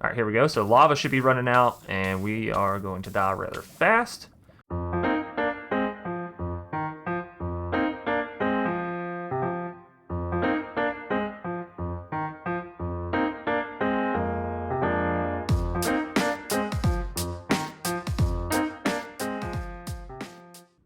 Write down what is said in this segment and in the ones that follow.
Alright, here we go. So lava should be running out, and we are going to die rather fast.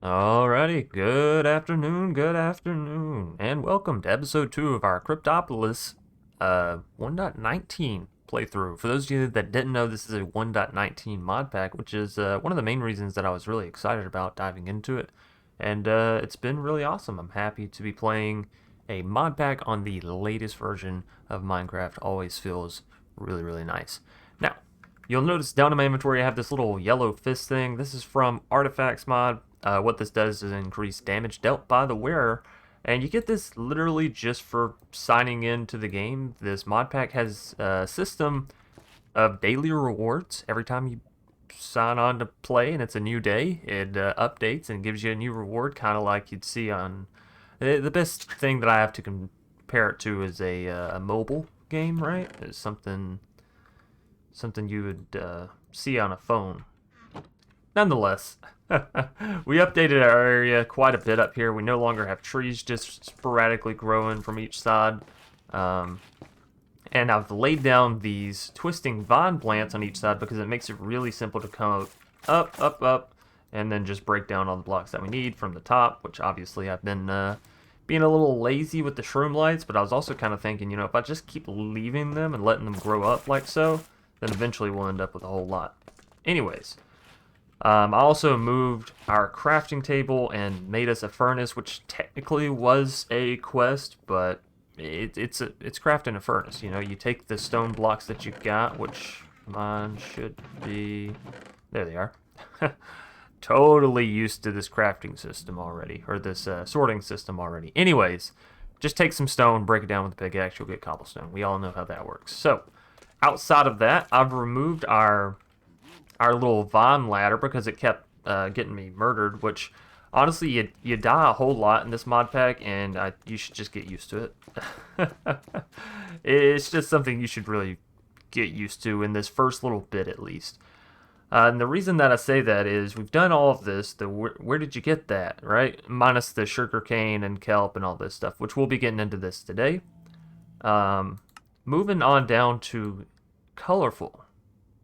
Alrighty, good afternoon, and welcome to episode 2 of our Cryptopolis 1.19 playthrough. For those of you that didn't know, this is a 1.19 mod pack, which is one of the main reasons that I was really excited about diving into it, and it's been really awesome. I'm happy to be playing a mod pack on the latest version of Minecraft. Always feels really nice. Now, you'll notice down in my inventory I have this little yellow fist thing. This is from Artifacts mod. What this does is increase damage dealt by the wearer, and you get this literally just for signing into the game. This mod pack has a system of daily rewards. Every time you sign on to play and it's a new day, it updates and gives you a new reward, kind of like you'd see on... The best thing that I have to compare it to is a mobile game, right? It's something you would see on a phone. Nonetheless, we updated our area quite a bit up here. We no longer have trees just sporadically growing from each side. And I've laid down these twisting vine plants on each side because it makes it really simple to come up, and then just break down all the blocks that we need from the top, which obviously I've been being a little lazy with the shroom lights, but I was also kind of thinking, you know, if I just keep leaving them and letting them grow up like so, then eventually we'll end up with a whole lot. Anyways. I also moved our crafting table and made us a furnace, which technically was a quest, but it's crafting a furnace. You know, you take the stone blocks that you've got, which mine should be... There they are. Totally used to this crafting system already, or this sorting system already. Anyways, just take some stone, break it down with a pickaxe, you'll get cobblestone. We all know how that works. So, outside of that, I've removed our little vine ladder because it kept getting me murdered, which honestly you die a whole lot in this mod pack, and you should just get used to it. It's just something you should really get used to in this first little bit at least. And the reason that I say that is we've done all of this. Where did you get that, right? Minus the sugar cane and kelp and all this stuff, which we'll be getting into this today. Moving on down to colorful.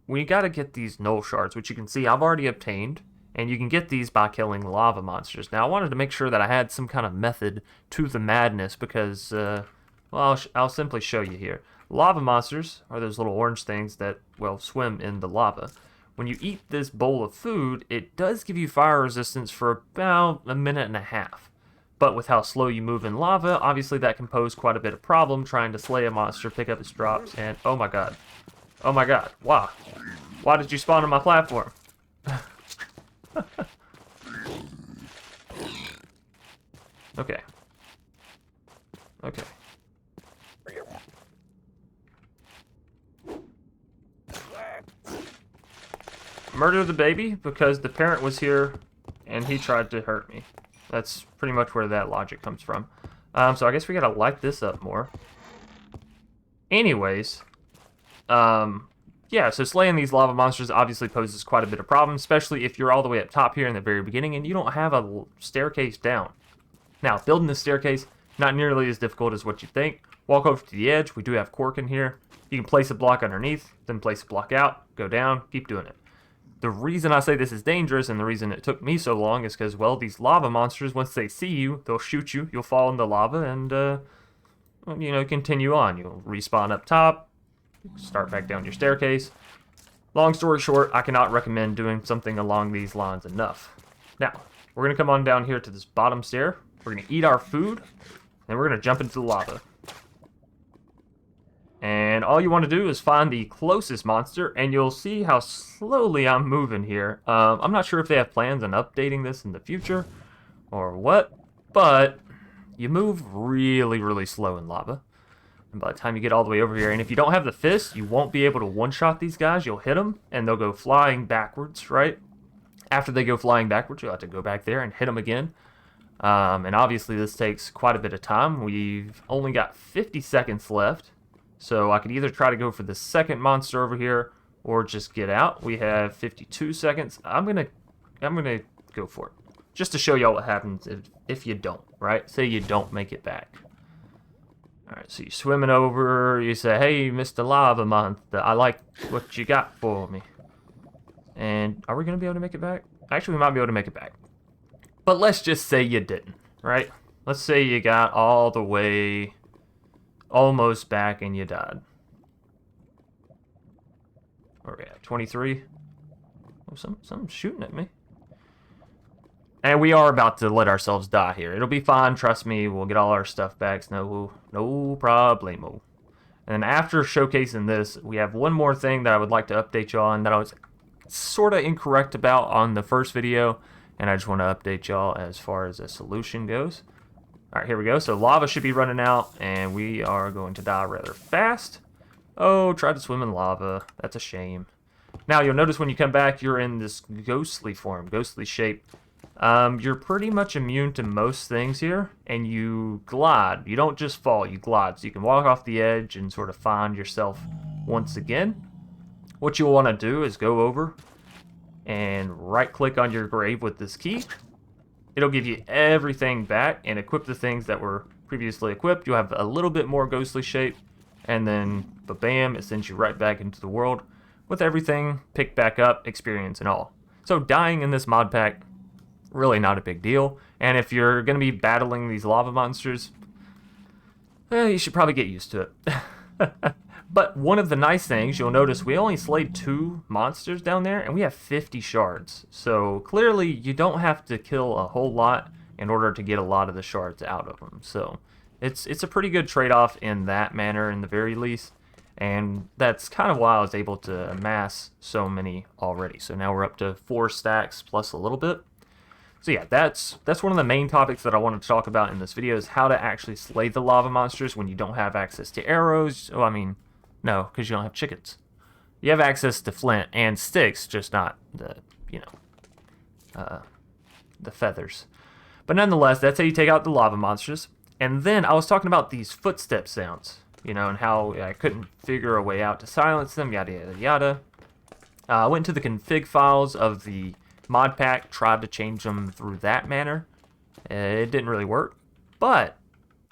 We got to get these Null shards, which you can see I've already obtained, and you can get these by killing lava monsters. Now, I wanted to make sure that I had some kind of method to the madness because, well, I'll simply show you here. Lava monsters are those little orange things that, well, swim in the lava. When you eat this bowl of food, it does give you fire resistance for about a minute and a half. But with how slow you move in lava, obviously that can pose quite a bit of problem trying to slay a monster, pick up its drops, and oh my god. Oh my god, wow. Why did you spawn on my platform? Okay. Okay. Murder the baby because the parent was here and he tried to hurt me. That's pretty much where that logic comes from. So I guess we gotta light this up more. Anyways... yeah, so slaying these lava monsters obviously poses quite a bit of problem, especially if you're all the way up top here in the very beginning and you don't have a staircase down. Now, building this staircase, not nearly as difficult as what you think. Walk over to the edge. We do have cork in here. You can place a block underneath, then place a block out, go down, keep doing it. The reason I say this is dangerous and the reason it took me so long is because, well, these lava monsters, once they see you, they'll shoot you, you'll fall in the lava, and, you know, continue on. You'll respawn up top. Start back down your staircase. Long story short, I cannot recommend doing something along these lines enough. Now, we're going to come on down here to this bottom stair. We're going to eat our food, and we're going to jump into the lava. And all you want to do is find the closest monster, and you'll see how slowly I'm moving here. I'm not sure if they have plans on updating this in the future, or what, but you move really slow in lava. And by the time you get all the way over here, and if you don't have the fist, you won't be able to one-shot these guys. You'll hit them, and they'll go flying backwards, right? After they go flying backwards, you'll have to go back there and hit them again. And obviously, this takes quite a bit of time. We've only got 50 seconds left. So I could either try to go for the second monster over here or just get out. We have 52 seconds. I'm gonna go for it. Just to show y'all what happens if you don't, right? Say you don't make it back. Alright, so you're swimming over, you say, hey, Mr. Lava Monster, I like what you got for me. And are we going to be able to make it back? Actually, we might be able to make it back. But let's just say you didn't, right? Let's say you got all the way almost back and you died. Where are we at? 23? Oh, something's shooting at me. And we are about to let ourselves die here. It'll be fine, trust me. We'll get all our stuff back. No problemo. And after showcasing this, we have one more thing that I would like to update y'all on that I was sort of incorrect about on the first video. And I just want to update y'all as far as a solution goes. Alright, here we go. So lava should be running out, and we are going to die rather fast. Oh, tried to swim in lava. That's a shame. Now, you'll notice when you come back, you're in this ghostly form, ghostly shape. You're pretty much immune to most things here, and you glide. You don't just fall, you glide. So you can walk off the edge and sort of find yourself once again. What you'll want to do is go over and right-click on your grave with this key. It'll give you everything back and equip the things that were previously equipped. You'll have a little bit more ghostly shape, and then, bam, it sends you right back into the world with everything picked back up, experience and all. So dying in this mod pack, really not a big deal. And if you're going to be battling these lava monsters, you should probably get used to it. But one of the nice things, you'll notice we only slayed 2 monsters down there, and we have 50 shards. So clearly you don't have to kill a whole lot in order to get a lot of the shards out of them. So it's a pretty good trade-off in that manner, in the very least. And that's kind of why I was able to amass so many already. So now we're up to 4 stacks plus a little bit. So yeah, that's one of the main topics that I wanted to talk about in this video, is how to actually slay the lava monsters when you don't have access to arrows. Oh, I mean, no, because you don't have chickens. You have access to flint and sticks, just not the, the feathers. But nonetheless, that's how you take out the lava monsters. And then I was talking about these footstep sounds, and how I couldn't figure a way out to silence them, yada, yada, yada. I went to the config files of the mod pack, tried to change them through that manner. It didn't really work. But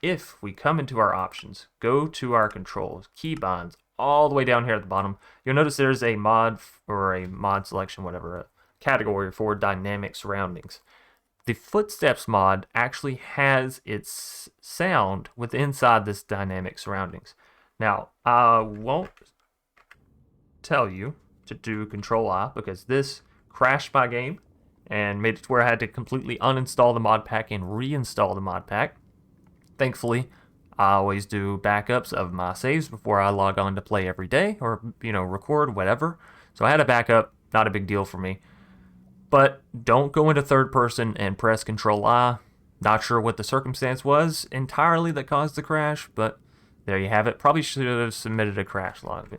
if we come into our options, go to our controls, keybinds, all the way down here at the bottom, you'll notice there's a mod, or a mod selection, whatever, a category for dynamic surroundings. The footsteps mod actually has its sound inside this dynamic surroundings. Now, I won't tell you to do Control-I, because this crashed my game and made it to where I had to completely uninstall the mod pack and reinstall the mod pack. Thankfully, I always do backups of my saves before I log on to play every day, or, record, whatever. So I had a backup, not a big deal for me. But don't go into third person and press Control-I. Not sure what the circumstance was entirely that caused the crash, but there you have it. Probably should have submitted a crash log,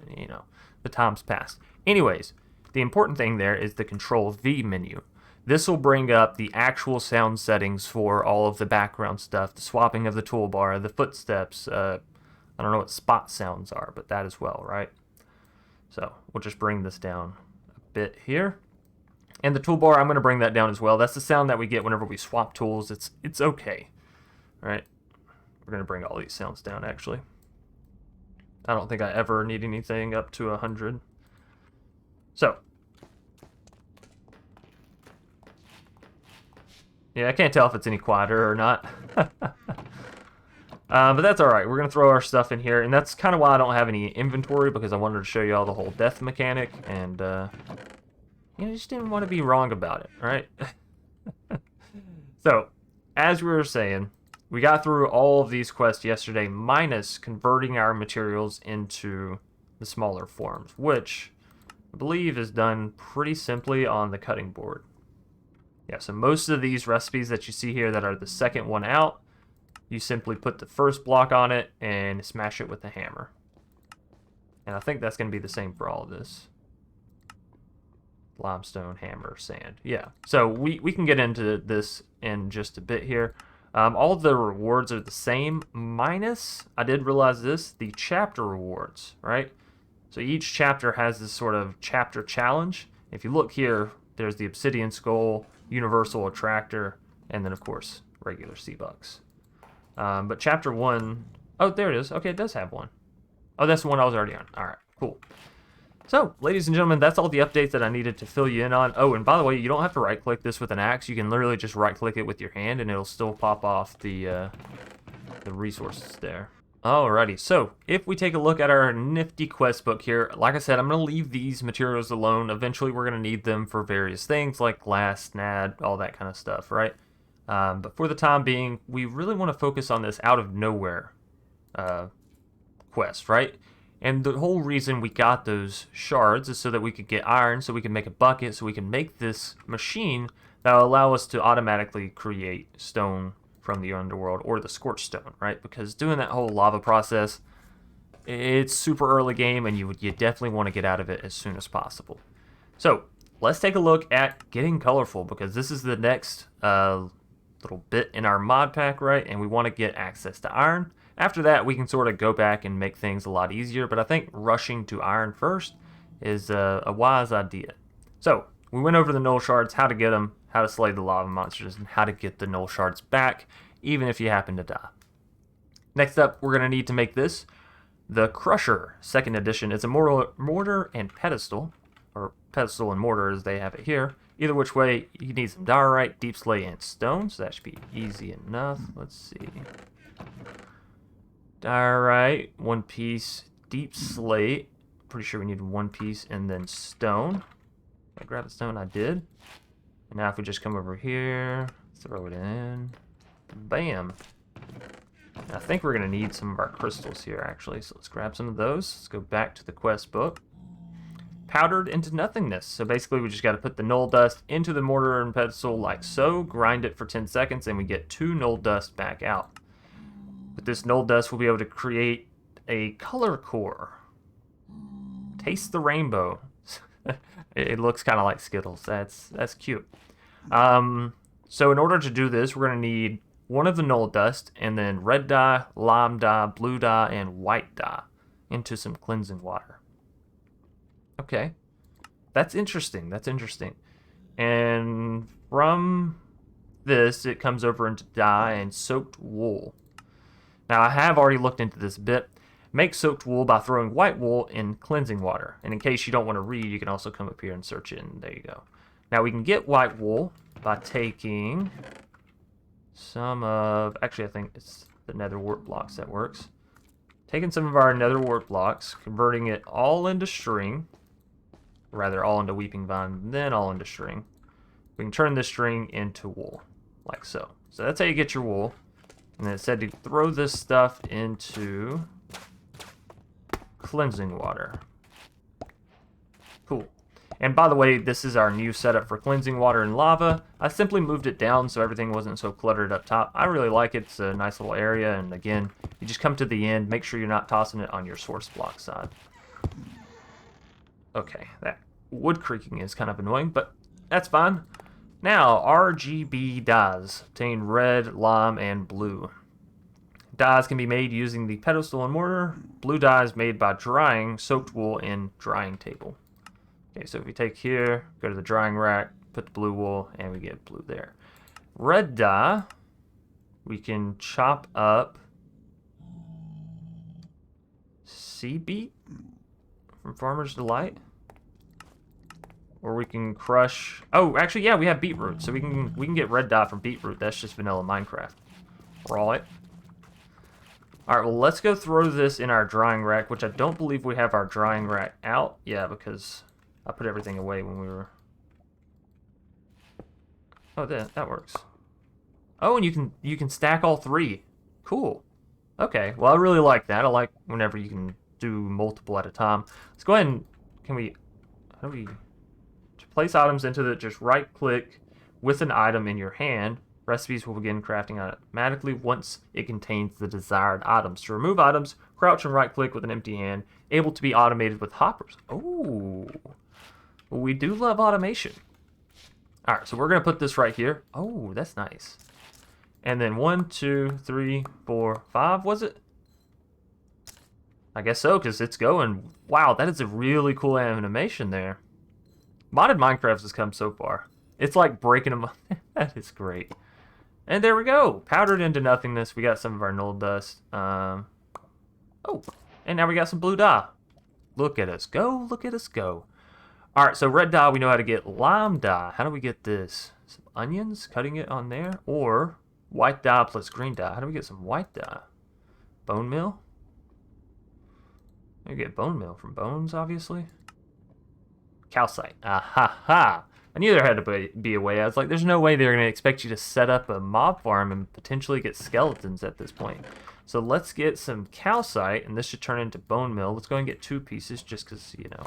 the time's passed. Anyways, the important thing there is the Control-V menu. This will bring up the actual sound settings for all of the background stuff, the swapping of the toolbar, the footsteps. I don't know what spot sounds are, but that as well, right? So we'll just bring this down a bit here. And the toolbar, I'm going to bring that down as well. That's the sound that we get whenever we swap tools. It's okay, right? We're going to bring all these sounds down, actually. I don't think I ever need anything up to 100. So, yeah, I can't tell if it's any quieter or not. But that's alright. We're going to throw our stuff in here. And that's kind of why I don't have any inventory, because I wanted to show you all the whole death mechanic. And, you just didn't want to be wrong about it, right? So, as we were saying, we got through all of these quests yesterday, minus converting our materials into the smaller forms, which I believe is done pretty simply on the cutting board. Yeah, so most of these recipes that you see here that are the second one out, you simply put the first block on it and smash it with a hammer. And I think that's going to be the same for all of this. Limestone, hammer, sand. Yeah, so we can get into this in just a bit here. All the rewards are the same, minus, I did realize this, the chapter rewards, right? So each chapter has this sort of chapter challenge. If you look here, there's the Obsidian Skull, Universal Attractor, and then, of course, regular C-Bucks. But chapter 1... Oh, there it is. Okay, it does have one. Oh, that's the one I was already on. All right, cool. So, ladies and gentlemen, that's all the updates that I needed to fill you in on. Oh, and by the way, you don't have to right-click this with an axe. You can literally just right-click it with your hand, and it'll still pop off the resources there. Alrighty, so if we take a look at our nifty quest book here, like I said, I'm going to leave these materials alone. Eventually, we're going to need them for various things like glass, NAD, all that kind of stuff, right? But for the time being, we really want to focus on this out of nowhere quest, right? And the whole reason we got those shards is so that we could get iron, so we can make a bucket, so we can make this machine that will allow us to automatically create stone from the underworld, or the scorched stone, right? Because doing that whole lava process, it's super early game, and you definitely want to get out of it as soon as possible. So let's take a look at getting colorful, because this is the next little bit in our mod pack, right? And we want to get access to iron. After that, we can sort of go back and make things a lot easier, but I think rushing to iron first is a wise idea. So we went over the Null shards, how to get them, how to slay the lava monsters, and how to get the Null shards back, even if you happen to die. Next up, we're going to need to make this. The Crusher, 2nd edition. It's a mortar and pedestal, or pedestal and mortar as they have it here. Either which way, you need some diorite, deep slate, and stone, so that should be easy enough. Let's see. Diorite, 1 piece, deep slate. Pretty sure we need 1 piece, and then stone. If I grab the stone, I did. And now if we just come over here, throw it in, bam. And I think we're going to need some of our crystals here, actually. So let's grab some of those. Let's go back to the quest book. Powdered into nothingness. So basically we just got to put the Null dust into the mortar and pedestal like so, grind it for 10 seconds, and we get 2 Null dust back out. With this Null dust, we'll be able to create a color core. Taste the rainbow. It looks kind of like Skittles. That's cute. So in order to do this, we're going to need 1 of the Null dust, and then red dye, lime dye, blue dye, and white dye into some cleansing water. Okay. That's interesting. That's interesting. And from this, it comes over into dye and soaked wool. Now, I have already looked into this bit. Make soaked wool by throwing white wool in cleansing water. And in case you don't want to read, you can also come up here and search it, and there you go. Now, we can get white wool by taking some of... Actually, I think it's the nether wart blocks that works. Taking some of our nether wart blocks, converting it all into string. Rather, all into weeping vine, then all into string. We can turn this string into wool, like so. So that's how you get your wool. And then it said to throw this stuff into cleansing water. Cool. And by the way, this is our new setup for cleansing water and lava. I simply moved it down so everything wasn't so cluttered up top. I really like it. It's a nice little area. And again, you just come to the end. Make sure you're not tossing it on your source block side. Okay, that wood creaking is kind of annoying, but that's fine. Now, RGB dyes. Obtain red, lime, and blue. Dyes can be made using the pedestal and mortar. Blue dye is made by drying soaked wool in drying table. Okay, so if we take here, go to the drying rack, put the blue wool, and we get blue there. Red dye, we can chop up sea beet from Farmer's Delight. Or we can crush... Oh, actually, yeah, we have beetroot, so we can get red dye from beetroot. That's just vanilla Minecraft. Right. Alright, well, let's go throw this in our drying rack, which I don't believe we have our drying rack out. Yeah, because I put everything away when we were... Oh, that works. Oh, and you can stack all 3. Cool. Okay, well, I really like that. I like whenever you can do multiple at a time. Let's go ahead and... Can we... How do we... To place items into the... Just right-click with an item in your hand. Recipes will begin crafting automatically once it contains the desired items. To remove items, crouch and right-click with an empty hand. Able to be automated with hoppers. Oh, well, we do love automation. All right, so we're going to put this right here. Oh, that's nice. And then 1, 2, 3, 4, 5, was it? I guess so, because it's going. Wow, that is a really cool animation there. Modded Minecraft has come so far. It's like breaking them. That is great. And there we go. Powdered into nothingness. We got some of our null dust. Oh, and now we got some blue dye. Look at us go. Look at us go. All right, so red dye, we know how to get. Lime dye. How do we get this? Some onions, cutting it on there. Or white dye plus green dye. How do we get some white dye? Bone meal? We get bone meal from bones, obviously. Calcite. Ah ha ha. I knew there had to be a way. I was like, there's no way they're going to expect you to set up a mob farm and potentially get skeletons at this point. So let's get some calcite, and this should turn into bone meal. Let's go and get 2 pieces just because, you know.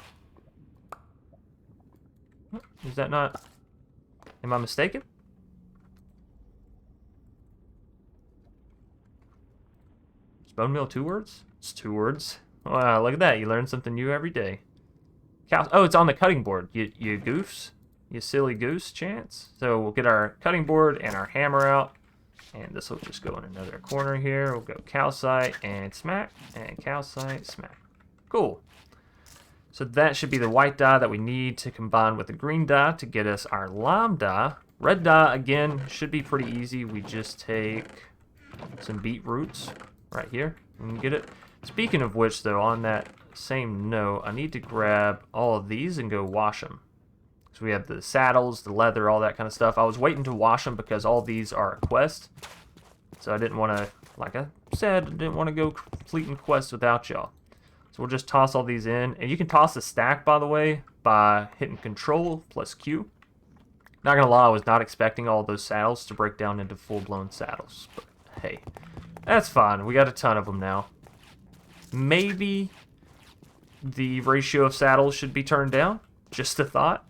Is that not... Am I mistaken? Is bone meal 2 words? It's 2 words. Wow, look at that. You learn something new every day. Oh, it's on the cutting board. You goose. You silly goose, Chance. So we'll get our cutting board and our hammer out. And this will just go in another corner here. We'll go calcite and smack. And calcite, smack. Cool. So that should be the white dye that we need to combine with the green dye to get us our lime dye. Red dye, again, should be pretty easy. We just take some beetroots right here and get it. Speaking of which, though, on that same note, I need to grab all of these and go wash them. So we have the saddles, the leather, all that kind of stuff. I was waiting to wash them because all these are a quest. So I didn't want to, like I said, didn't want to go completing quests without y'all. So we'll just toss all these in. And you can toss a stack, by the way, by hitting Control plus Q. Not going to lie, I was not expecting all those saddles to break down into full-blown saddles. But hey, that's fine. We got a ton of them now. Maybe the ratio of saddles should be turned down. Just a thought.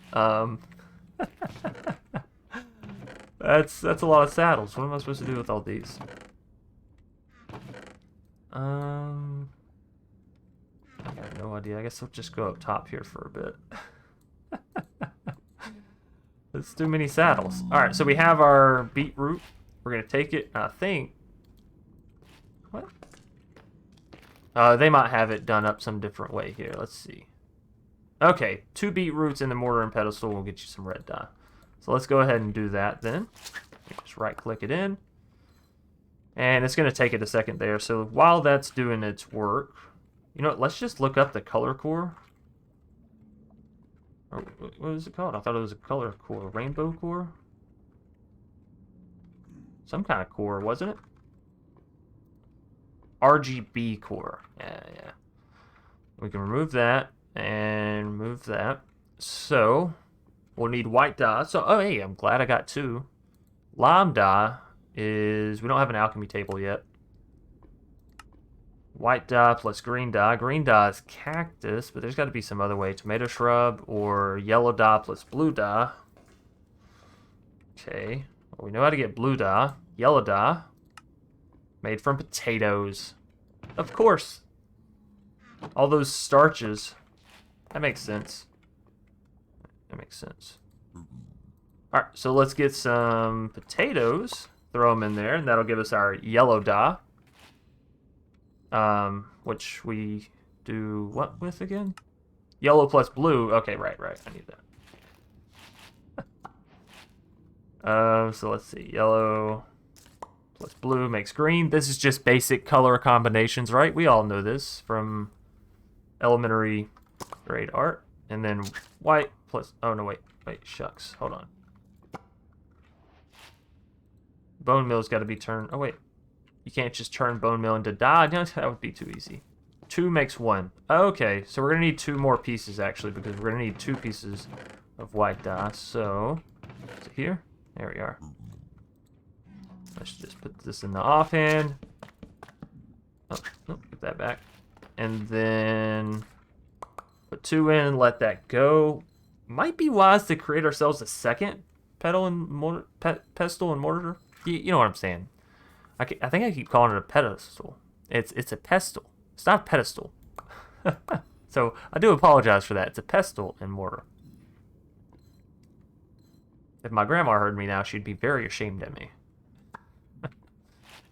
That's a lot of saddles. What am I supposed to do with all these? I got no idea. I guess I'll just go up top here for a bit. That's too many saddles. Alright, so we have our beetroot. We're going to take it, I think. What? They might have it done up some different way here. Let's see. Okay, 2 beetroots in the mortar and pedestal will get you some red dye. So let's go ahead and do that then. Just right-click it in. And it's going to take it a second there. So while that's doing its work, you know what, let's just look up the color core. Or, what is it called? I thought it was a color core. Rainbow core? Some kind of core, wasn't it? RGB core. Yeah. We can remove that and remove that. So we'll need white dye. So, oh hey, I'm glad I got 2. Lime dye is, we don't have an alchemy table yet. White dye plus green dye. Green dye is cactus, but there's got to be some other way. Tomato shrub or yellow dye plus blue dye. Okay, well, we know how to get blue dye. Yellow dye. Made from potatoes. Of course. All those starches. That makes sense. That makes sense. Alright, so let's get some potatoes. Throw them in there, and that'll give us our yellow dye. Which we do what with again? Yellow plus blue. Okay, right. I need that. So let's see. Yellow plus blue makes green. This is just basic color combinations, right? We all know this from elementary grade art. And then white plus... Oh, no, wait, shucks. Hold on. Bone meal's got to be turned... Oh, wait. You can't just turn bone meal into dye. No, that would be too easy. 2 makes 1. Okay, so we're going to need 2 more pieces, actually, because we're going to need 2 pieces of white dye. So, is it here? There we are. Let's just put this in the offhand. Oh, get that back. And then put 2 in, let that go. Might be wise to create ourselves a second pestle and mortar. You know what I'm saying. I think I keep calling it a pedestal. It's a pestle. It's not a pedestal. So I do apologize for that. It's a pestle and mortar. If my grandma heard me now, she'd be very ashamed of me.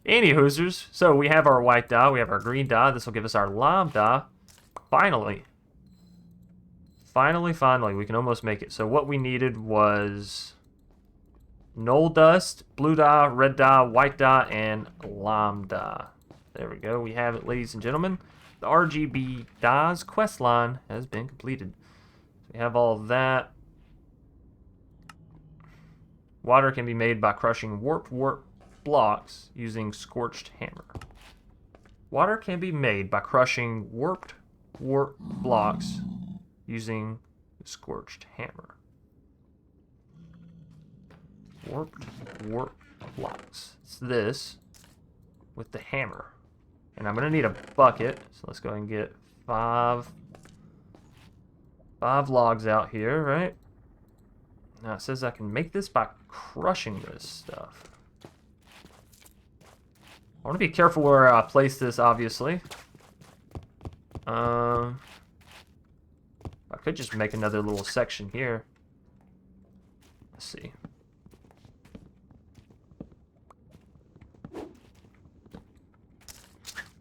Any hoosers. So we have our white dye, we have our green dye. This will give us our lime dye. Finally. Finally, we can almost make it. So what we needed was Null dust, blue dye, red dye, white dye, and lime dye. There we go. We have it, ladies and gentlemen. The RGB dyes quest line has been completed. So we have all that. Water can be made by crushing warped blocks using scorched hammer. Water can be made by crushing warped blocks using the scorched hammer. Warped blocks. It's this with the hammer. And I'm gonna need a bucket, so let's go ahead and get five logs out here, right? Now it says I can make this by crushing this stuff. I want to be careful where I place this, obviously. I could just make another little section here. Let's see. In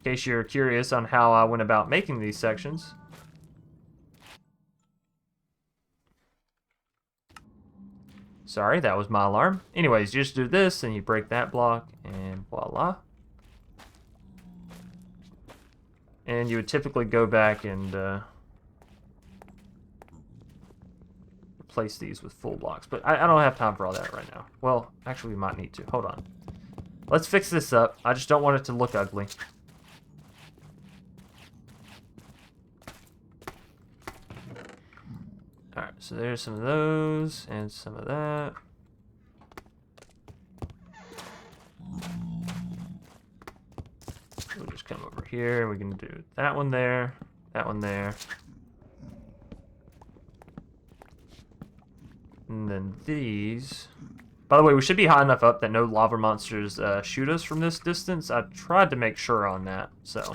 case you're curious on how I went about making these sections. Sorry, that was my alarm. Anyways, you just do this, and you break that block, and voila. And you would typically go back and replace these with full blocks. But I don't have time for all that right now. Well, actually, we might need to. Hold on. Let's fix this up. I just don't want it to look ugly. Alright, so there's some of those, and some of that. We'll just come over here, and we can do that one there, and then these. By the way, we should be high enough up that no lava monsters shoot us from this distance. I tried to make sure on that, so.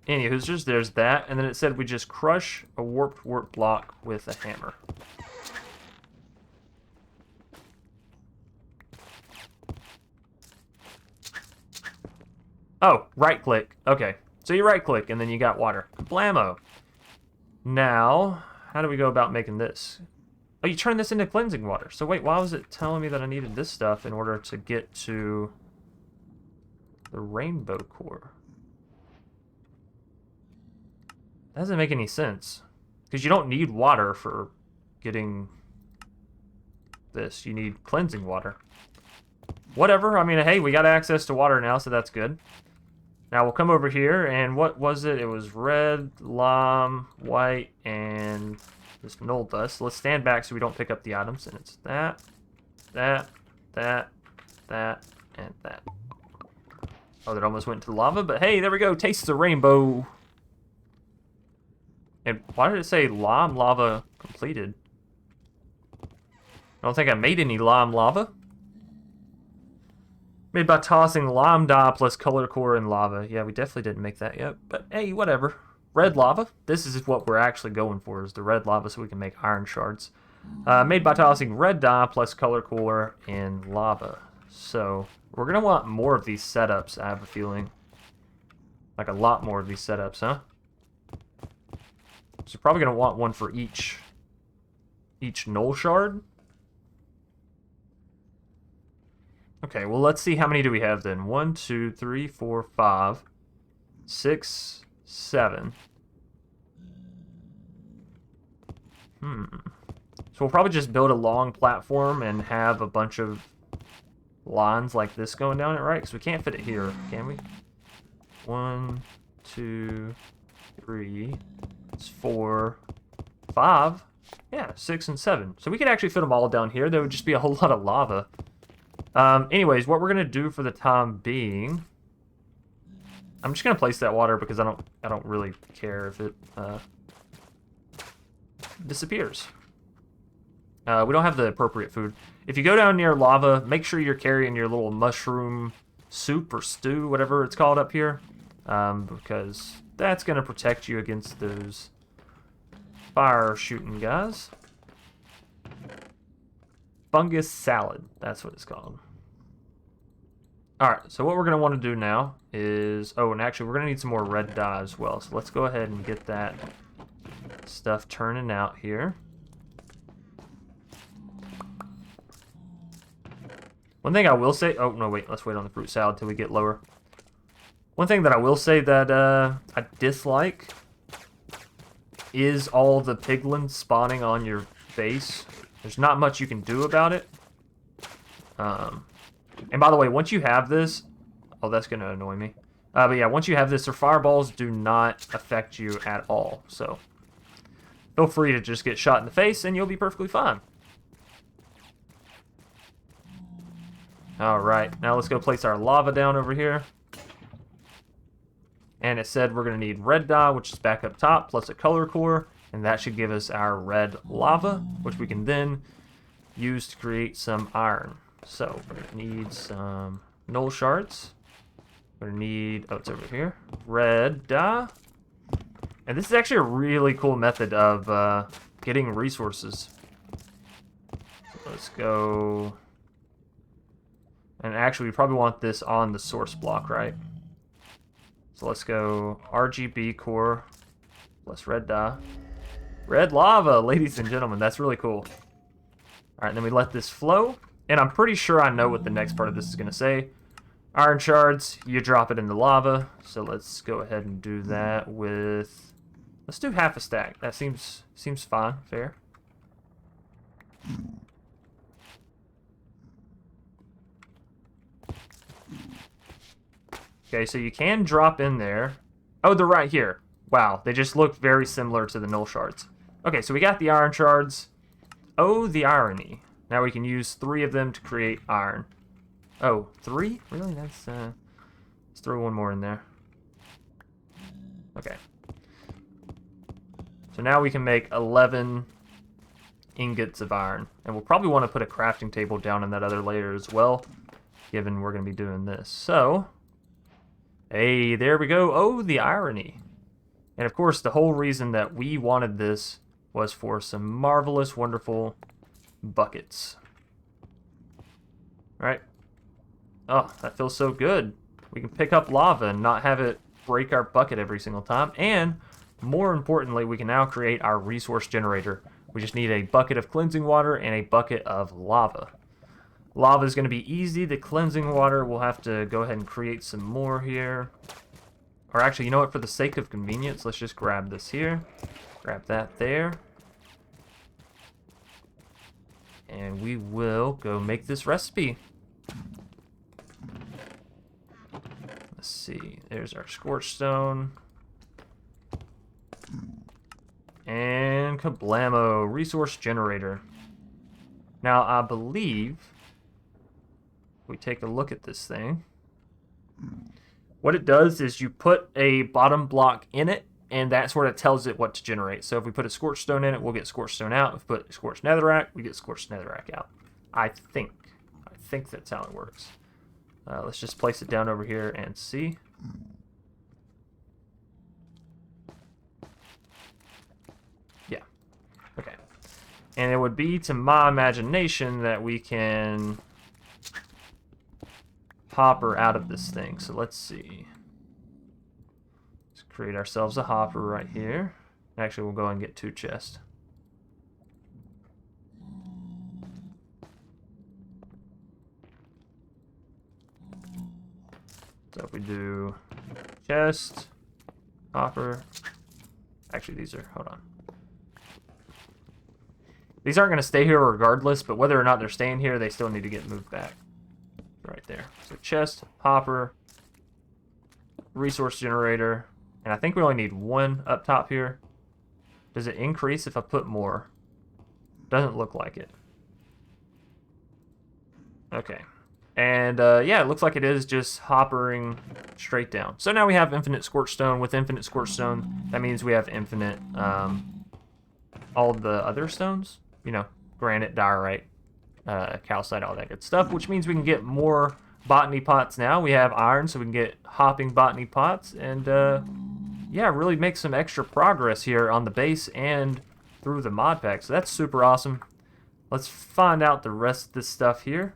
Anywho, there's that, and then it said we just crush a warped block with a hammer. Oh, right click. Okay, so you right click, and then you got water. Blammo. Now, how do we go about making this? Oh, you turn this into cleansing water. So wait, why was it telling me that I needed this stuff in order to get to the rainbow core? That doesn't make any sense. Because you don't need water for getting this. You need cleansing water. Whatever. I mean, hey, we got access to water now, so that's good. Now we'll come over here, and what was it? It was red, lime, white, and this null dust. Let's stand back so we don't pick up the items. And it's that, and that. Oh, that almost went into the lava, but hey, there we go. Taste the rainbow. And why did it say lime lava completed? I don't think I made any lime lava. Made by tossing lime dye plus color core in lava. Yeah, we definitely didn't make that yet. But hey, whatever. Red lava. This is what we're actually going for, is the red lava so we can make iron shards. Made by tossing red dye plus color core in lava. So, we're going to want more of these setups, I have a feeling. Like a lot more of these setups, huh? So you're probably going to want one for each null shard. Okay, well, let's see how many do we have then. 1, 2, 3, 4, 5, 6, 7. So we'll probably just build a long platform and have a bunch of lines like this going down it, right? Because we can't fit it here, can we? 1, 2, 3, 4, 5. Yeah, 6 and 7. So we could actually fit them all down here. There would just be a whole lot of lava. Anyways, what we're gonna do for the time being, I'm just gonna place that water because I don't really care if it disappears. We don't have the appropriate food. If you go down near lava, make sure you're carrying your little mushroom soup or stew, whatever it's called up here, because that's gonna protect you against those fire shooting guys. Fungus salad, that's what it's called. Alright, so what we're going to want to do now is... Oh, and actually, we're going to need some more red dye as well. So let's go ahead and get that stuff turning out here. One thing I will say... Oh, no, wait. Let's wait on the fruit salad till we get lower. One thing that I will say that I dislike is all the piglins spawning on your base. There's not much you can do about it. And by the way, once you have this... Oh, that's going to annoy me. But yeah, once you have this, their fireballs do not affect you at all. So, feel free to just get shot in the face and you'll be perfectly fine. Alright, now let's go place our lava down over here. And it said we're going to need red dye, which is back up top, plus a color core. And that should give us our red lava, which we can then use to create some iron. So, we're going to need some null shards. We're going to need, oh, it's over here, red dye. And this is actually a really cool method of getting resources. So let's go... And actually, we probably want this on the source block, right? So let's go RGB core plus red dye. Red lava, ladies and gentlemen. That's really cool. All right, then we let this flow. And I'm pretty sure I know what the next part of this is going to say. Iron shards, you drop it in the lava. So let's go ahead and do that with... Let's do half a stack. That seems fine, fair. Okay, so you can drop in there. Oh, they're right here. Wow, they just look very similar to the null shards. Okay, so we got the iron shards. Oh, the irony. Now we can use 3 of them to create iron. Oh, 3? Really? That's, let's throw one more in there. Okay. So now we can make 11 ingots of iron. And we'll probably want to put a crafting table down in that other layer as well, given we're going to be doing this. So... Hey, there we go. Oh, the irony. And of course, the whole reason that we wanted this was for some marvelous, wonderful buckets. Right? Oh, that feels so good. We can pick up lava and not have it break our bucket every single time. And more importantly, we can now create our resource generator. We just need a bucket of cleansing water and a bucket of lava. Lava is going to be easy. The cleansing water, we'll have to go ahead and create some more here. Or actually, you know what? For the sake of convenience, let's just grab this here. Grab that there. And we will go make this recipe. Let's see. There's our scorched stone. And kablamo, resource generator. Now, I believe... we take a look at this thing. What it does is you put a bottom block in it, and that's where it tells it what to generate. So if we put a scorched stone in it, we'll get scorched stone out. If we put scorched netherrack, we get scorched netherrack out. I think that's how it works. Let's just place it down over here and see. Yeah. Okay. And it would be, to my imagination, that we can... hopper out of this thing. So let's see. Let's create ourselves a hopper right here. Actually, we'll go and get 2 chests. So if we do chest, hopper. Actually, these are, hold on. These aren't going to stay here regardless, but whether or not they're staying here, they still need to get moved back. Right there. So chest, hopper, resource generator, and I think we only need 1 up top here. Does it increase if I put more? Doesn't look like it. Okay. And yeah, it looks like it is just hoppering straight down. So now we have infinite scorched stone. With infinite scorched stone, that means we have infinite all the other stones. You know, granite, diorite, calcite, all that good stuff, which means we can get more botany pots now. We have iron, so we can get hopping botany pots, and yeah, really make some extra progress here on the base and through the mod pack. So that's super awesome. Let's find out the rest of this stuff here.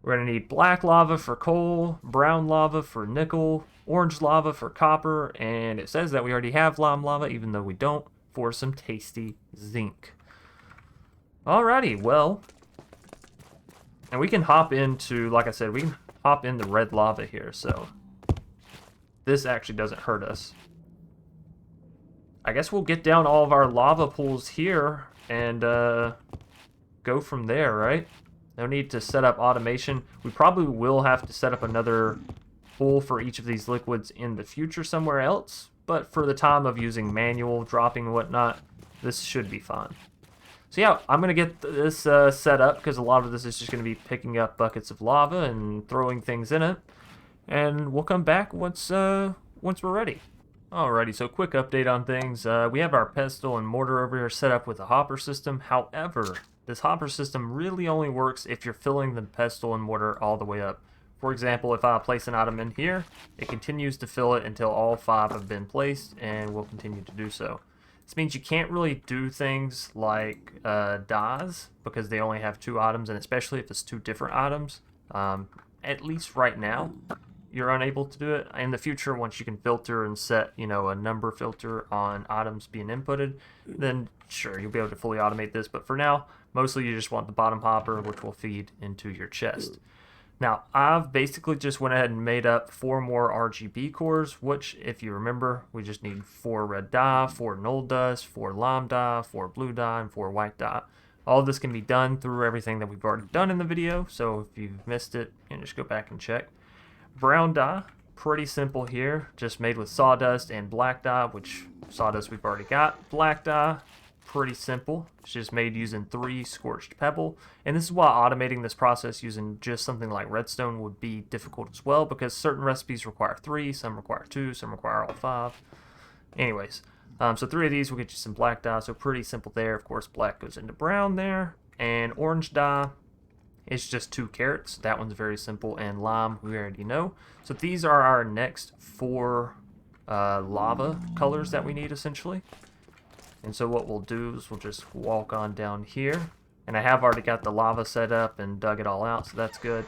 We're going to need black lava for coal, brown lava for nickel, orange lava for copper, and it says that we already have lime lava, even though we don't, for some tasty zinc. Alrighty, well, and we can hop into, like I said, we can hop in the red lava here, so this actually doesn't hurt us. I guess we'll get down all of our lava pools here and go from there, right? No need to set up automation. We probably will have to set up another pool for each of these liquids in the future somewhere else, but for the time of using manual dropping and whatnot, this should be fine. So yeah, I'm going to get this set up because a lot of this is just going to be picking up buckets of lava and throwing things in it, and we'll come back once we're ready. Alrighty, so quick update on things. We have our pestle and mortar over here set up with a hopper system. However, this hopper system really only works if you're filling the pestle and mortar all the way up. For example, if I place an item in here, it continues to fill it until all 5 have been placed, and will continue to do so. This means you can't really do things like dyes, because they only have 2 items, and especially if it's 2 different items. At least right now, you're unable to do it. In the future, once you can filter and set, you know, a number filter on items being inputted, then sure, you'll be able to fully automate this. But for now, mostly you just want the bottom hopper, which will feed into your chest. Now, I've basically just went ahead and made up 4 more RGB cores, which, if you remember, we just need 4 red dye, 4 null dust, 4 lime dye, 4 blue dye, and 4 white dye. All of this can be done through everything that we've already done in the video, so if you've missed it, you can just go back and check. Brown dye, pretty simple here, just made with sawdust and black dye, which sawdust we've already got. Black dye, pretty simple, it's just made using 3 scorched pebble, and this is why automating this process using just something like redstone would be difficult as well, because certain recipes require 3, some require 2, some require all 5. Anyways, so 3 of these will get you some black dye, so pretty simple there. Of course, black goes into brown there, and orange dye, it's just 2 carrots. That one's very simple, and lime we already know. So these are our next 4 lava colors that we need, essentially. And so what we'll do is we'll just walk on down here, and I have already got the lava set up and dug it all out, so that's good.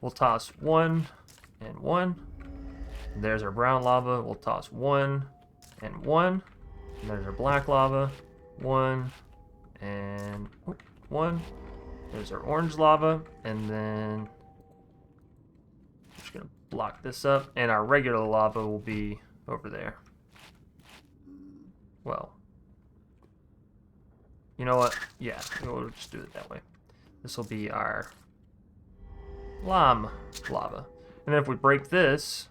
We'll toss 1 and 1. And there's our brown lava. We'll toss 1 and 1. And there's our black lava. 1 and 1. There's our orange lava, and then I'm just going to block this up, and our regular lava will be over there. Well, you know what? Yeah, we'll just do it that way. This will be our lime lava. And then if we break this,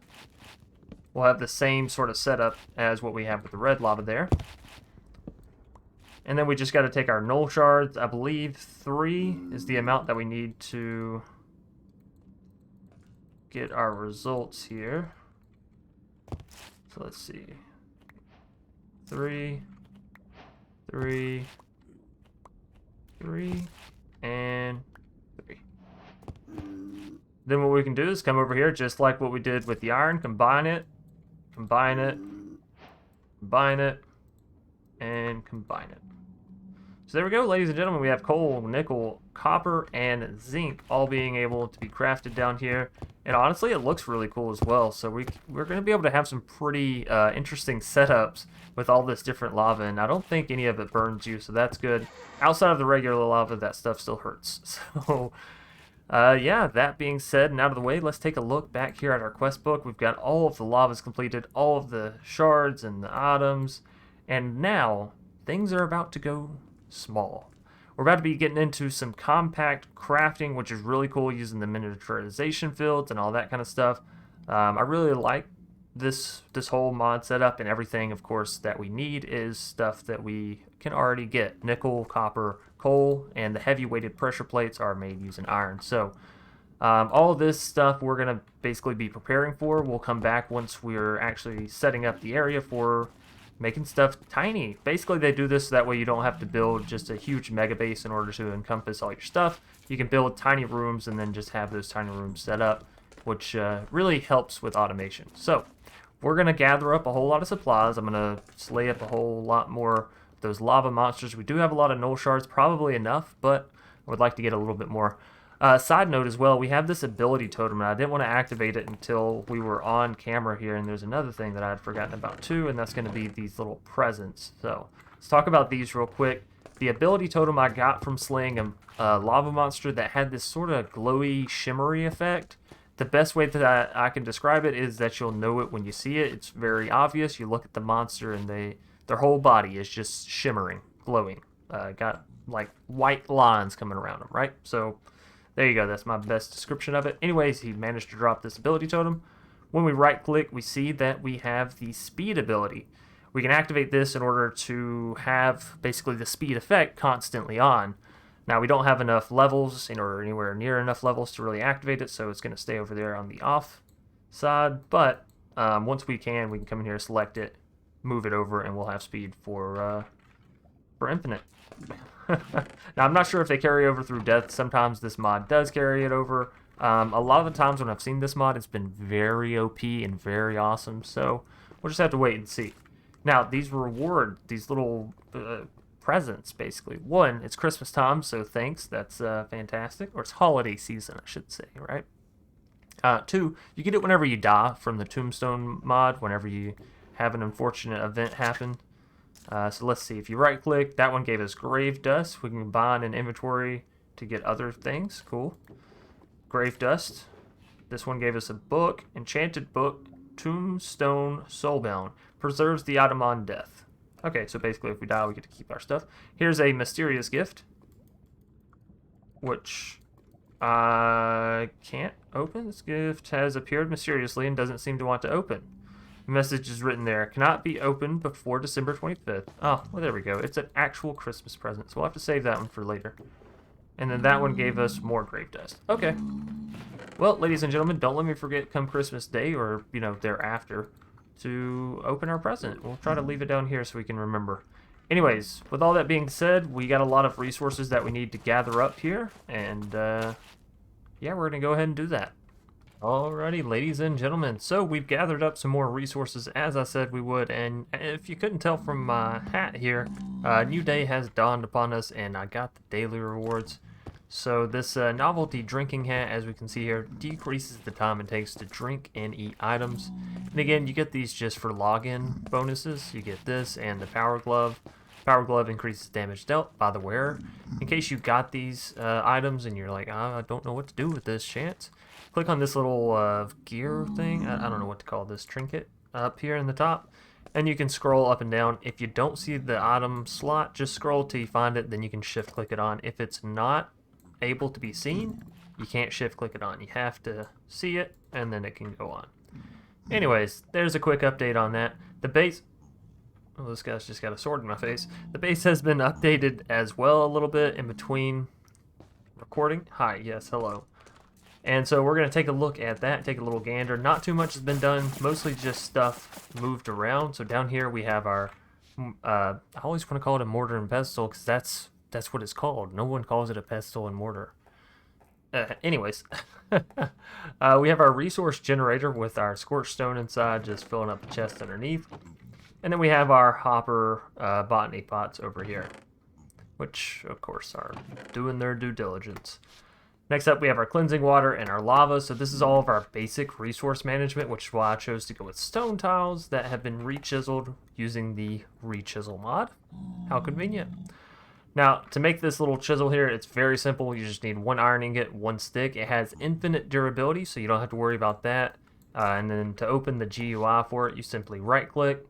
we'll have the same sort of setup as what we have with the red lava there. And then we just got to take our null shards. I believe 3 is the amount that we need to get our results here. So let's see. 3, 3, 3, and 3. Then what we can do is come over here, just like what we did with the iron, combine it, combine it, combine it, and combine it. So there we go, ladies and gentlemen. We have coal, nickel, copper, and zinc all being able to be crafted down here. And honestly, it looks really cool as well. So we're going to be able to have some pretty interesting setups with all this different lava. And I don't think any of it burns you, so that's good. Outside of the regular lava, that stuff still hurts. So yeah, that being said and out of the way, let's take a look back here at our quest book. We've got all of the lavas completed, all of the shards and the items. And now, things are about to go small. We're about to be getting into some compact crafting, which is really cool, using the miniaturization fields and all that kind of stuff. I really like this whole mod setup, and everything, of course, that we need is stuff that we can already get. Nickel, copper, coal, and the heavy weighted pressure plates are made using iron. So all of this stuff we're going to basically be preparing for. We'll come back once we're actually setting up the area for making stuff tiny. Basically, they do this so that way you don't have to build just a huge mega base in order to encompass all your stuff. You can build tiny rooms and then just have those tiny rooms set up, which really helps with automation. So we're going to gather up a whole lot of supplies. I'm going to slay up a whole lot more of those lava monsters. We do have a lot of null shards, probably enough, but I would like to get a little bit more. Side note as well, we have this ability totem, and I didn't want to activate it until we were on camera here, and there's another thing that I had forgotten about too, and that's going to be these little presents. So let's talk about these real quick. The ability totem I got from slaying a lava monster that had this sort of glowy, shimmery effect. The best way that I can describe it is that you'll know it when you see it. It's very obvious. You look at the monster and their whole body is just shimmering, glowing. Got like white lines coming around them, right? So there you go, that's my best description of it. Anyways, he managed to drop this ability totem. When we right click, we see that we have the speed ability. We can activate this in order to have basically the speed effect constantly on. Now we don't have enough levels or anywhere near enough levels to really activate it, so it's going to stay over there on the off side. But once we can come in here, select it, move it over, and we'll have speed for infinite. Now, I'm not sure if they carry over through death. Sometimes this mod does carry it over. A lot of the times when I've seen this mod, it's been very OP and very awesome. So we'll just have to wait and see. Now, these little presents, basically. One, it's Christmas time, so thanks. That's fantastic. Or it's holiday season, I should say, right? Two, you get it whenever you die from the Tombstone mod, whenever you have an unfortunate event happen. So let's see, if you right click, that one gave us grave dust. We can combine an inventory to get other things. Cool. Grave dust. This one gave us a book, enchanted book, Tombstone Soulbound. Preserves the item on death. Okay, so basically if we die, we get to keep our stuff. Here's a mysterious gift, which I can't open. This gift has appeared mysteriously and doesn't seem to want to open. Message is written there. Cannot be opened before December 25th. Oh, well, there we go. It's an actual Christmas present, so we'll have to save that one for later. And then that one gave us more grave dust. Okay. Well, ladies and gentlemen, don't let me forget come Christmas Day or, thereafter to open our present. We'll try to leave it down here so we can remember. Anyways, with all that being said, we got a lot of resources that we need to gather up here. And, yeah, we're going to go ahead and do that. Alrighty, ladies and gentlemen, so we've gathered up some more resources as I said we would, and if you couldn't tell from my hat here, a new day has dawned upon us and I got the daily rewards. So this novelty drinking hat, as we can see here, decreases the time it takes to drink and eat items. And again, you get these just for login bonuses. You get this and the power glove. Power glove increases damage dealt by the wearer. In case you got these items and you're like, I don't know what to do with this, Chance. Click on this little gear thing. I don't know what to call this, trinket up here in the top. And you can scroll up and down. If you don't see the item slot, just scroll till you find it. Then you can shift click it on. If it's not able to be seen, you can't shift click it on. You have to see it and then it can go on. Anyways, there's a quick update on that. The base... Oh, this guy's just got a sword in my face. The base has been updated as well a little bit in between recording. Hi, yes, hello. And so we're going to take a look at that, take a little gander. Not too much has been done, mostly just stuff moved around. So down here we have our, I always want to call it a mortar and pestle because that's what it's called. No one calls it a pestle and mortar. Anyways, we have our resource generator with our scorched stone inside, just filling up the chest underneath. And then we have our hopper botany pots over here, which of course are doing their due diligence. Next up, we have our cleansing water and our lava. So this is all of our basic resource management, which is why I chose to go with stone tiles that have been re-chiseled using the re-chisel mod. How convenient. Now, to make this little chisel here, it's very simple. You just need one iron ingot, one stick. It has infinite durability, so you don't have to worry about that. And then to open the GUI for it, you simply right-click.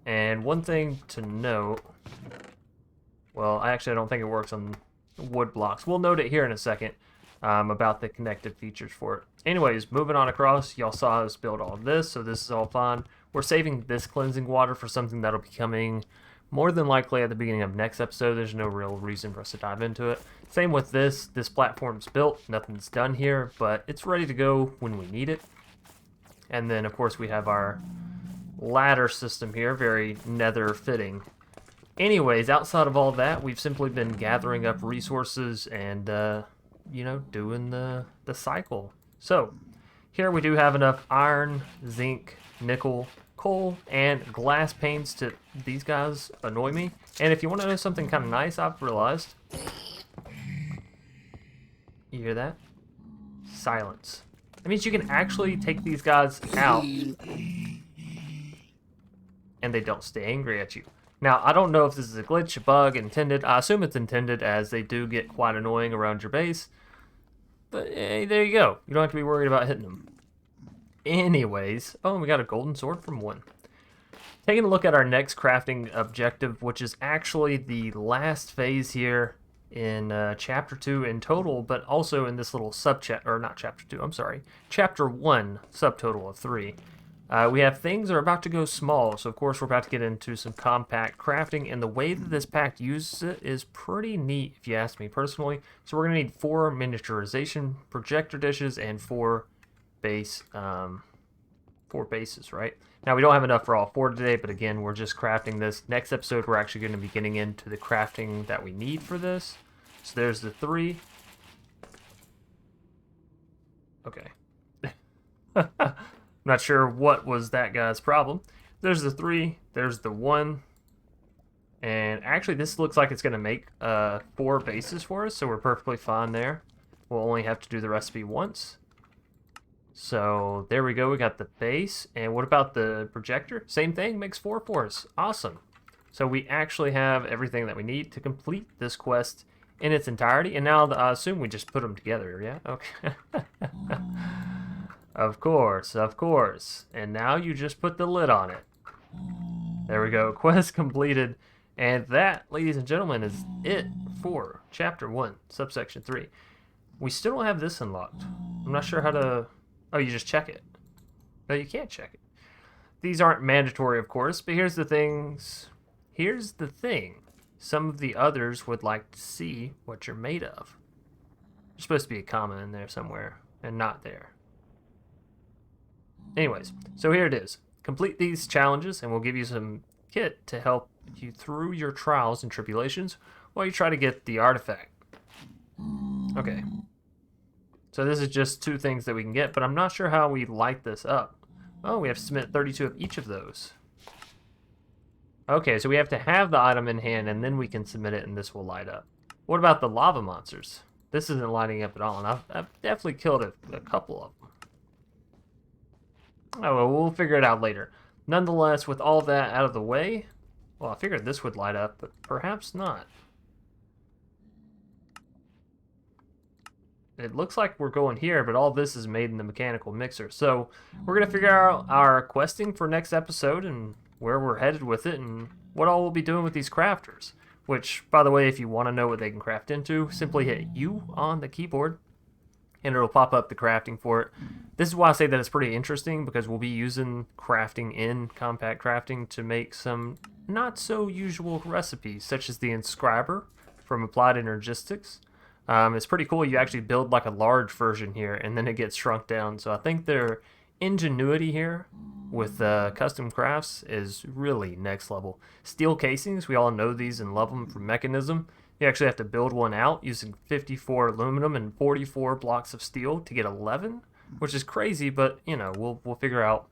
And one thing to note, well, actually, I don't think it works on wood blocks. We'll note it here in a second. About the connected features for it. Anyways, moving on across, y'all saw us build all this, so this is all fine. We're saving this cleansing water for something that'll be coming more than likely at the beginning of next episode. There's no real reason for us to dive into it. Same with this. This platform's built. Nothing's done here, but it's ready to go when we need it. And then, of course, we have our ladder system here, very nether fitting. Anyways, outside of all that, we've simply been gathering up resources and, doing the cycle. So, here we do have enough iron, zinc, nickel, coal, and glass panes to... These guys annoy me. And if you want to know something kind of nice, I've realized... You hear that? Silence. That means you can actually take these guys out and they don't stay angry at you. Now, I don't know if this is a glitch, a bug, intended. I assume it's intended, as they do get quite annoying around your base. But hey, there you go. You don't have to be worried about hitting them. Anyways, oh, we got a golden sword from one. Taking a look at our next crafting objective, which is actually the last phase here in Chapter 2 in total, but also in this little subchapter, or not Chapter 2, I'm sorry, Chapter 1, subtotal of 3. We have things that are about to go small, so of course we're about to get into some compact crafting, and the way that this pack uses it is pretty neat, if you ask me personally. So we're going to need 4 miniaturization projector dishes and 4 base, 4 bases, right? Now we don't have enough for all 4 today, but again, we're just crafting this. Next episode, we're actually going to be getting into the crafting that we need for this. So there's the 3. Okay. Not sure what was that guy's problem. There's the 3, there's the 1, and actually this looks like it's going to make 4 bases for us, so we're perfectly fine there. We'll only have to do the recipe once. So there we go, we got the base, and what about the projector? Same thing, makes 4 for us. Awesome. So we actually have everything that we need to complete this quest in its entirety, and now I assume we just put them together, yeah? Okay. Of course, of course. And now you just put the lid on it. There we go. Quest completed. And that, ladies and gentlemen, is it for Chapter 1, Subsection 3. We still don't have this unlocked. I'm not sure how to... Oh, you just check it. No, you can't check it. These aren't mandatory, of course, but here's the things. Here's the thing. Some of the others would like to see what you're made of. There's supposed to be a comma in there somewhere, and not there. Anyways, so here it is. Complete these challenges and we'll give you some kit to help you through your trials and tribulations while you try to get the artifact. Okay. So this is just 2 things that we can get, but I'm not sure how we light this up. Oh, we have to submit 32 of each of those. Okay, so we have to have the item in hand and then we can submit it and this will light up. What about the lava monsters? This isn't lighting up at all, and I've definitely killed a couple of them. Oh, well, we'll figure it out later. Nonetheless, with all that out of the way, well, I figured this would light up, but perhaps not. It looks like we're going here, but all this is made in the mechanical mixer. So we're going to figure out our questing for next episode and where we're headed with it and what all we'll be doing with these crafters. Which, by the way, if you want to know what they can craft into, simply hit U on the keyboard and it'll pop up the crafting for it. This is why I say that it's pretty interesting, because we'll be using crafting in compact crafting to make some not so usual recipes, such as the inscriber from Applied Energistics. It's pretty cool. You actually build like a large version here and then it gets shrunk down. So I think their ingenuity here with custom crafts is really next level. Steel casings, we all know these and love them from Mechanism. You actually have to build one out using 54 aluminum and 44 blocks of steel to get 11, which is crazy, but you know, we'll figure out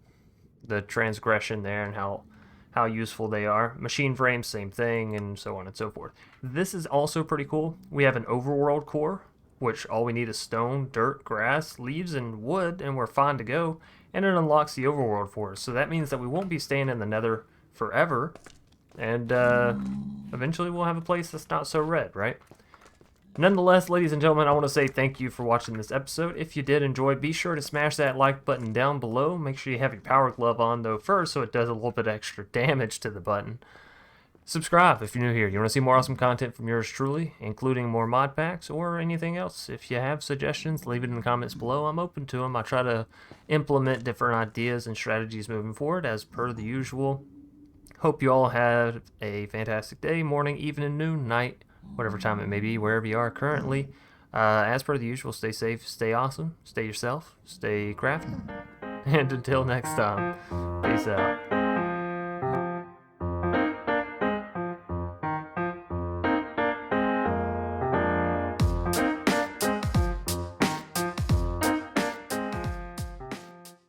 the transgression there and how useful they are. Machine frames, same thing, and so on and so forth. This is also pretty cool. We have an overworld core, which all we need is stone, dirt, grass, leaves, and wood, and we're fine to go. And it unlocks the overworld for us. So that means that we won't be staying in the Nether forever. And eventually we'll have a place that's not so red, right? Nonetheless, ladies and gentlemen, I want to say thank you for watching this episode. If you did enjoy, be sure to smash that like button down below. Make sure you have your power glove on, though, first, so it does a little bit extra damage to the button. Subscribe if you're new here. You want to see more awesome content from yours truly, including more mod packs or anything else. If you have suggestions, leave it in the comments below. I'm open to them. I try to implement different ideas and strategies moving forward as per the usual. Hope you all have a fantastic day, morning, evening, noon, night, whatever time it may be, wherever you are currently. As per the usual, stay safe, stay awesome, stay yourself, stay crafting. And until next time, peace out.